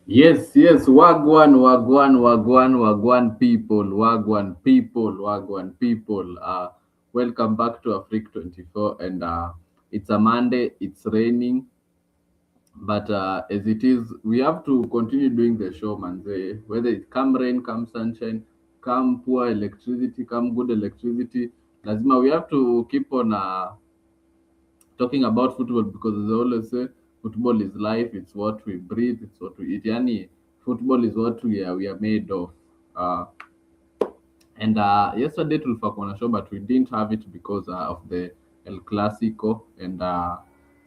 Yes, wagwan people. Welcome back to Afriq 24, and it's a Monday. It's raining, but as it is, we have to continue doing the show, man. Whether it come rain, come sunshine, come poor electricity, come good electricity, lazima we have to keep on talking about football because they always say football is life. It's what we breathe. It's what we eat. Yani, football is what we are made of. Uh, and yesterday tulikuwa kuona show, but we didn't have it because of the El Clasico, and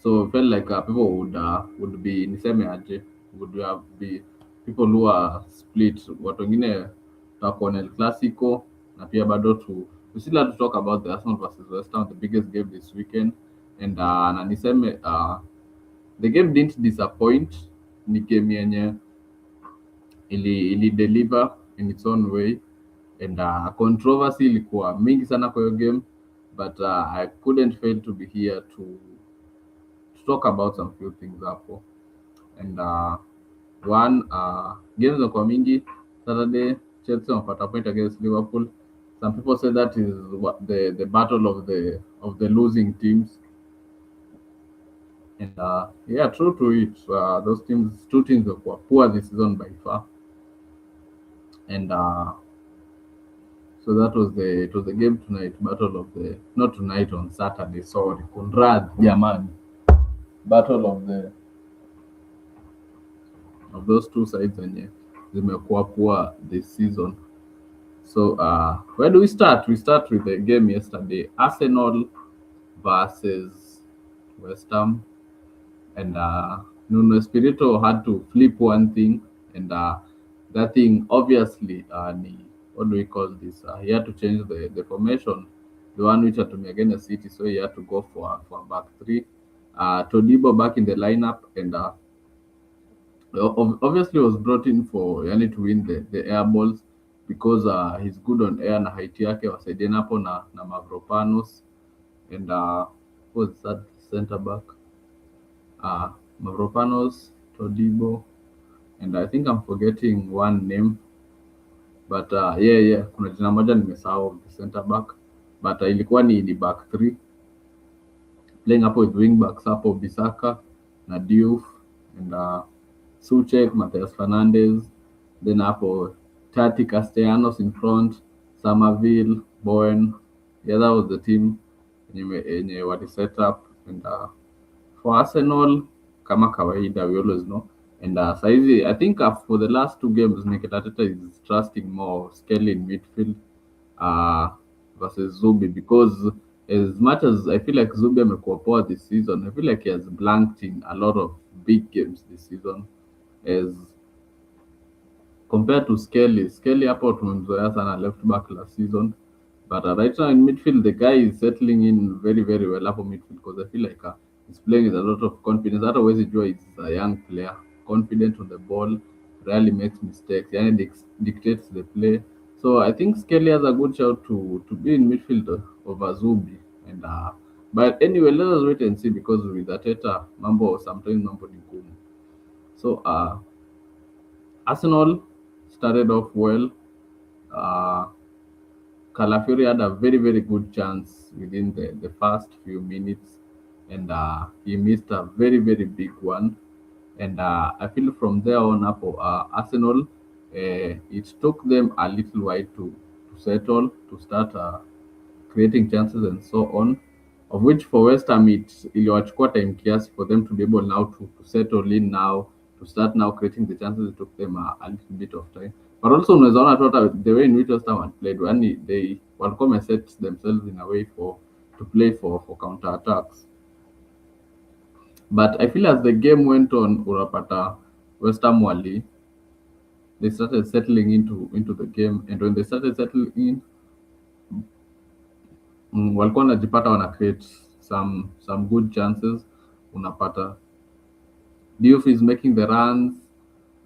so it felt like people would be niseme aje would be people who are split. Watu wengine tutakuwa na El Clasico na pia bado we still have to talk about the Arsenal versus West Ham, the biggest game this weekend, and na niseme the game didn't disappoint. Ni game yenye ili deliver in its own way, and controversy ilikuwa mingi sana kwa hiyo game, but I couldn't fail to be here to talk about some few things hapo. And one games zilikuwa mingi. Saturday Chelsea wamepata point against Liverpool. Some people say that is what the battle of the losing teams, and yeah, true to it. Those teams, two teams were poor this season by far, and so that was the game tonight, battle of the not tonight, on Saturday. Sorry, Kunrad Jamani, battle of those two sides zenye zimekuwa poor this season. So where do we start? We start with the game yesterday, Arsenal versus West Ham, and Nuno Espirito had to flip one thing, and that thing obviously what do we call this? He had to change the formation, the one which had to be against City, so he had to go for a back three. Todibo back in the lineup, and obviously was brought in for yani to win the air balls because he's good on air na height yake wasaidiana hapo na Mavropanos, and who's that center back? Mavropanos, Todibo, and I think I'm forgetting one name, but yeah, kuna jina moja nimesahau the center back, but ilikuwa ni back three, playing hapo with wing backs hapo Bisaka na Diouf, and Suchek, Mateus Fernandez, then hapo Tati Castellanos in front, Somerville, Bowen. Yeah, that was the team yenye wali set up, and for Arsenal, kama kawaida, we always know. And saizi, I think for the last two games, Mikel Arteta is trusting more Skelly in midfield uh, versus Zubi, because as much as I feel like Zubi amekuwa poor this season, I feel like he has blanked in a lot of big games this season as compared to Skelly. Skelly hapo tumemzoea sana left back last season, but right now in midfield the guy is settling in very very well hapo midfield, because I feel like he's playing with a lot of confidence. Hata huwezi jua he's a young player, confident on the ball, rarely makes mistakes, yani dictates the play. So I think Skelly has a good shout to be in midfield over Zubi, and but anyway, let us wait and see, because with Arteta sometimes mambo ni ngumu. So Arsenal started off well. Uh, Calafiori had a very, very good chance within the first few minutes, and he missed a very, very big one. And I feel from there on up, Arsenal, it took them a little while to settle, to start creating chances and so on, of which for West Ham it iliwachukua time kiasi for them to be able now to settle in now, to start now creating the chances. It took them a little bit of time, but also unaweza ona tu hata the way in which West Ham had played, yani they walikuwa wameset themselves in a way to play for counter attacks. But I feel as the game went on, unapata West Ham they started settling into the game, and when they started settling in, walikuwa wanajipata wana create some good chances. Unapata Diouf is making the runs,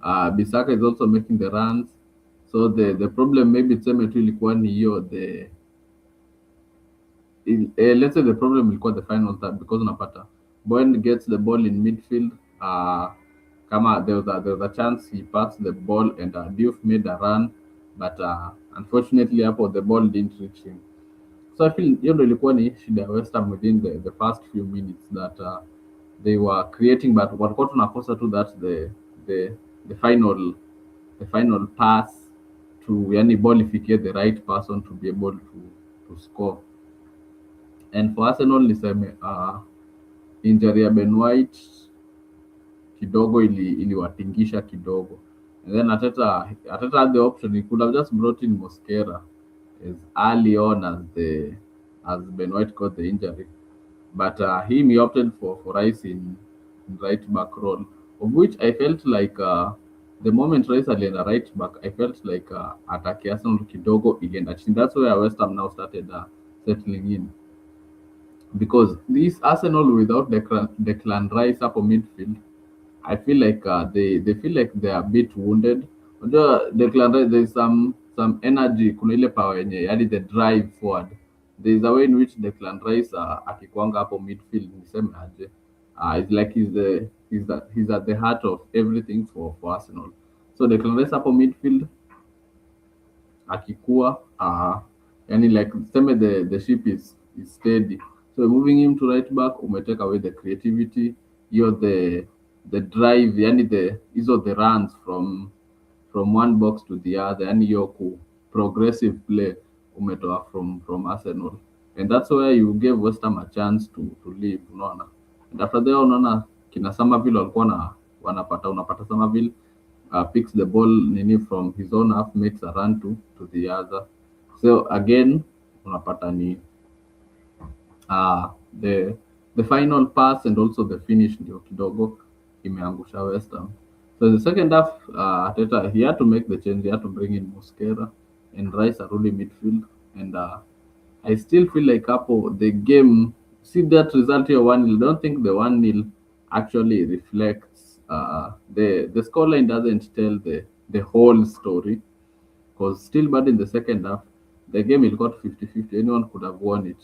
Bisaka is also making the runs. So the problem maybe tuseme tu ilikuwa ni hiyo let's say the problem ilikuwa the final third, because unapata Bowen gets the ball in midfield, Kama there was a chance he passed the ball and Diouf made a run, but unfortunately hapo the ball didn't reach him. So I feel hiyo ndo ilikuwa ni shida ya West Ham within the first few minutes that they were creating, but walikuwa tunakosa tu that the the final the final pass to yani ball ifikie the right person to be able to score. And for Arsenal niseme injury ya Ben White kidogo iliwatingisha kidogo. And then Ateta had the option, he could have just brought in Mosquera as early on as Ben White got the injury. But he opted for Rice in right back role, of which I felt like the moment Rice alienda right back, I felt like attack ya Arsenal kidogo ilienda chini. That's where West Ham now started settling in, because this Arsenal without Declan Rice up on midfield, I feel like they feel like they are a bit wounded. Although Declan Rice, there's some energy, kuna ile power yenye, yani the drive forward. There is a way in which Declan Rice akikwanga hapo midfield, niseme aje, it's like he's at the heart of everything for Arsenal. So Declan Rice hapo midfield akikuwa yani like tuseme the ship is steady, so moving him to right back umetake away the creativity, hiyo the drive, yani hizo the runs from one box to the other, yani hiyo progressive play umetoa from Arsenal, and that's where you gave West Ham a chance to live, unaona. And after there unaona kina Somerville walikuwa unapata Somerville picks the ball nini from his own half, makes a run to the other. So again unapata ni uh, the the final pass and also the finish ndio kidogo imeangusha West Ham. So the second half, Arteta, he had to make the change. He had to bring in Mosquera and Rice Aruli midfield, and I still feel like hapo the game, see that result here 1-0. Don't think the 1-0 actually reflects the scoreline doesn't tell the whole story, because still bad in the second half the game it got 50-50. Anyone could have won it.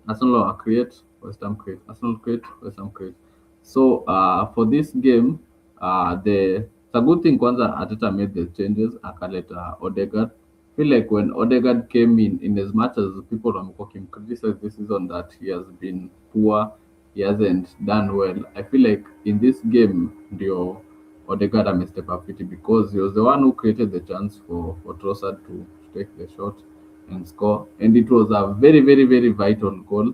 Arsenal are create, West Ham create, Arsenal create, West Ham create. So for this game, it's a good thing kwanza Ateta made the changes, akaleta Odegaard. Feel like when Odegaard came in as much as people wamekuwa criticize this season that he has been poor, he hasn't done well. I feel like in this game ndio Odegaard amestep up it, because he was the one who created the chance for Trossard to take the shot and score. And it was a very, very, very vital goal.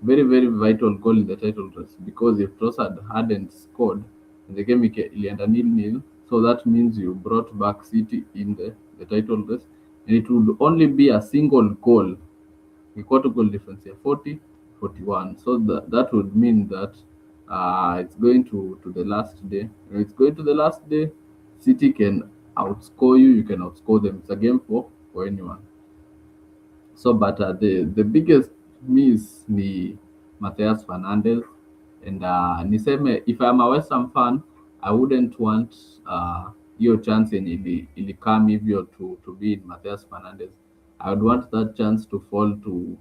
Very, very vital goal in the title race, because if Trossard hadn't scored, the game ilienda 0-0. So that means you brought back City in the title race, and it would only be a single goal, equal to goal difference here, 40-41. So that would mean that it's going to the last day. When it's going to the last day, City can outscore you, you can outscore them. It's a game for anyone. So, but the biggest miss ni Mateus Fernandez, and niseme if I'm a West Ham fan, I wouldn't want hiyo chance yenye ilikam hivyo to be in Mateus Fernandez. I would want that chance to fall to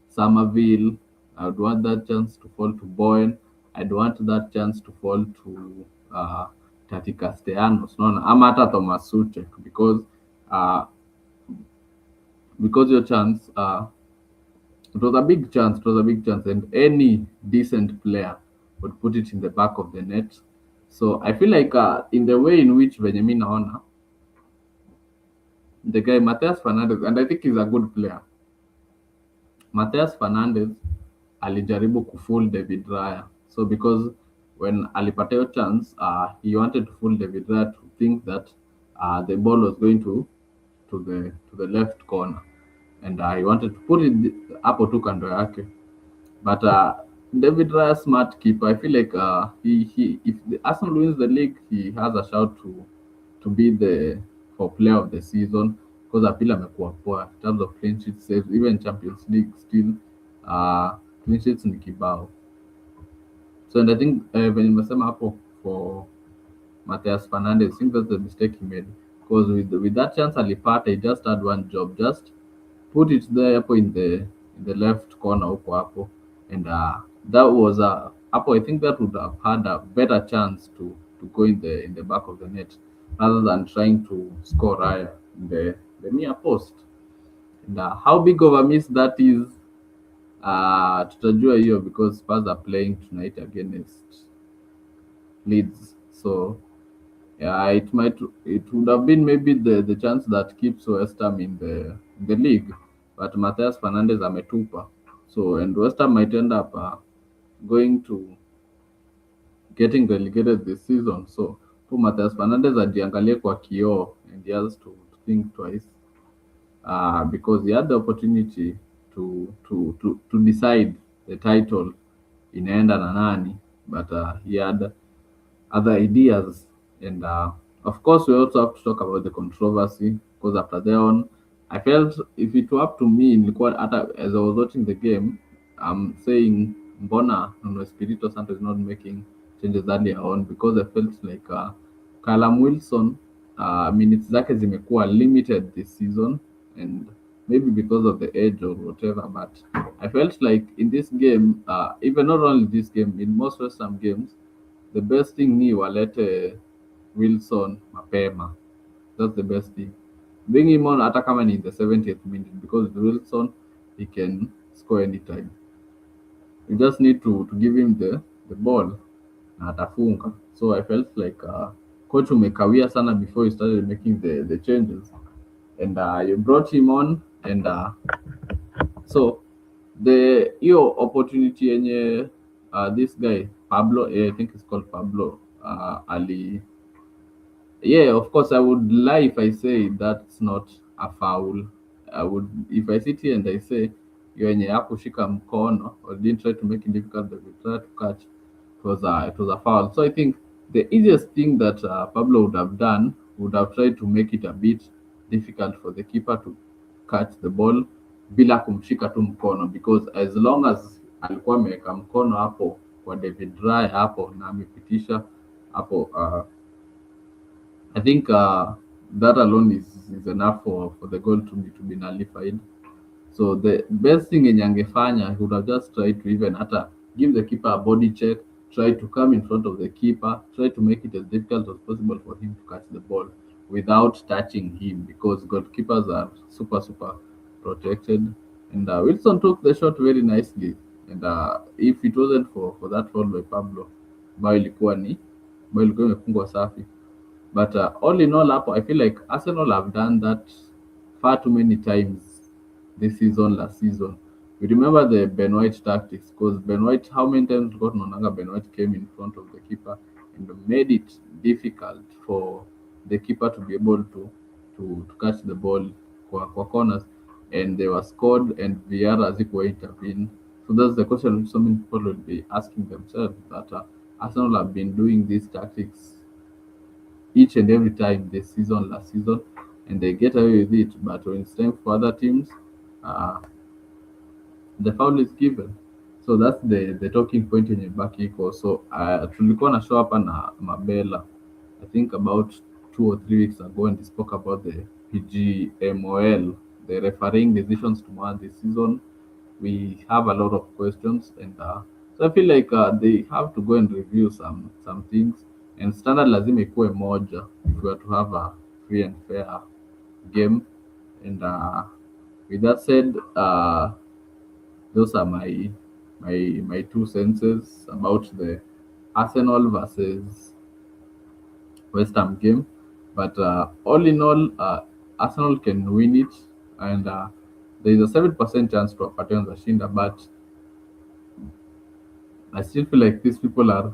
Somerville. I would want that chance to fall to Bowen. I'd want that chance to fall to Tati Castellanos, unaona, ama hata Thomas Suchek, because your chance it was a big chance, it was a big chance, and any decent player would put it in the back of the net. So I feel like in the way in which venye mi naona the guy Mateus Fernandez, and I think he's a good player, Mateus Fernandez alijaribu kufool David Raya. So because when alipata hiyo chance, he wanted to fool David Raya to think that the ball was going to the left corner, and he wanted to put it hapo tu kando yake, but David Raya, smart keeper. I feel like he if the Arsenal wins the league, he has a shout to be the for player of the season, because Apila amekuwa poa in terms of clean sheet saves, even Champions League still clean sheets ni kibao. So, and I think when nimesema hapo for Mateus Fernandez, I think that's the mistake he made, because with that chance alipata, he just had one job, just put it there hapo in the left corner huko hapo, and that was hapo, I think that would have had a better chance to to go in the back of the net rather than trying to score higher in the near post. And how big of a miss that is, tutajua hiyo because Spurs are playing tonight against Leeds. So yeah, it would have been maybe the chance that keeps West Ham in the league, but Matthias Fernandez ametupa. So and West Ham might end up going to getting relegated this season. So tu Matthias Fernandez ajiangalie kwa kioo and he has to think twice because he had the opportunity to decide the title inaenda na nani, but he had other ideas. And of course, we also have to talk about the controversy because after that on, I felt if it were up to me, as I was watching the game, I'm saying Mbona Nuno Espirito Santo is not making changes earlier on because I felt like Callum Wilson minutes zake zimekuwa limited this season and maybe because of the age or whatever, but I felt like in this game, even not only this game, in most West Ham games, the best thing ni walete Wilson mapema. That's the best thing. Bring him on hata kama ni in the 70th minute because with Wilson he can score anytime. You just need to give him the ball na atafunga. So I felt like coach umekawia sana before you started making the changes and you brought him on and so the hiyo opportunity yenye this guy Pablo, I think it's called Pablo, Ali. Yeah, of course, I would lie if I say that's not a foul. I would, if I sit here and I say you yenye hakushika mkono or didn't try to make it difficult, that we try to catch, it was a foul. So I think the easiest thing that Pablo would have done would have tried to make it a bit difficult for the keeper to catch the ball bila kumshika tu mkono because as long as alikuwa ameweka mkono hapo kwa David Raya hapo na amepitisha hapo I think that alone is enough for the goal to be nullified. So the best thing yenye angefanya, he would have just tried to even hata give the keeper a body check, try to come in front of the keeper, try to make it as difficult as possible for him to catch the ball without touching him because goalkeepers are super protected. And Wilson took the shot very nicely. And if it wasn't for that foul by Pablo, bao ilikuwa imefungwa safi. But all in all, I feel like Arsenal have done that far too many times this season, last season. We remember the Ben White tactics because Ben White, how many times got Nonanga Ben White came in front of the keeper and made it difficult for the keeper to be able to catch the ball kwa corners and they were scored and VR hazikuwa intervene. So that's the question which so many people will be asking themselves that Arsenal have been doing these tactics each and every time this season, last season, and they get away with it. But when it's time for other teams, uh, the foul is given. So that's the talking point in back equal. So tulikuwa na show hapa na Mabela, I think about 2 or 3 weeks ago, and they spoke about the PGMOL, the refereeing decisions tomorrow this season. We have a lot of questions, and so I feel like they have to go and review some things. And standard lazima ikuwe moja if we are to have a free and fair game. And with that said, those are my 2 senses about the Arsenal versus West Ham game. But all in all, Arsenal can win it, and there is a 7% chance to wapate wanashinda, but I still feel like these people are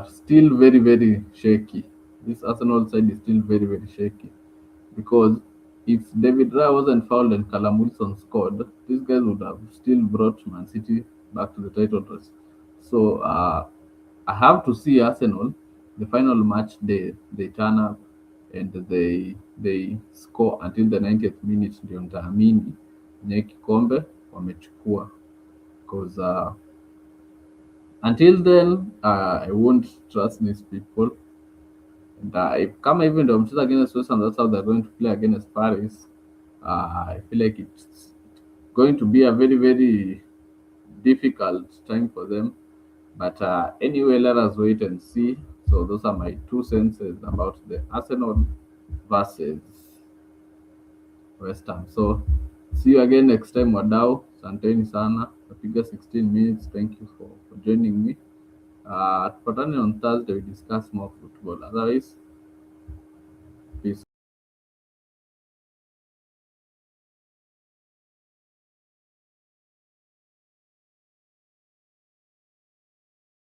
still very shaky. This Arsenal side is still very shaky because if David Raya wasn't fouled and Callum Wilson scored, these guys would have still brought Man City back to the title race. So I have to see Arsenal the final match they turn up and they score until the 90th minute ndio nitaamini nye kikombe wamechukua because until then I won't trust these people. And if come even though I'm against West Ham, that's how they're going to play against Paris. I feel like it's going to be a very difficult time for them. But anyway, let us wait and see. So those are my two senses about the Arsenal versus West Ham. So see you again next time, wadau. Asanteni sana. Napiga 16 minutes. Thank you for joining me. Tupatane on Thursday, we discuss more football. Otherwise,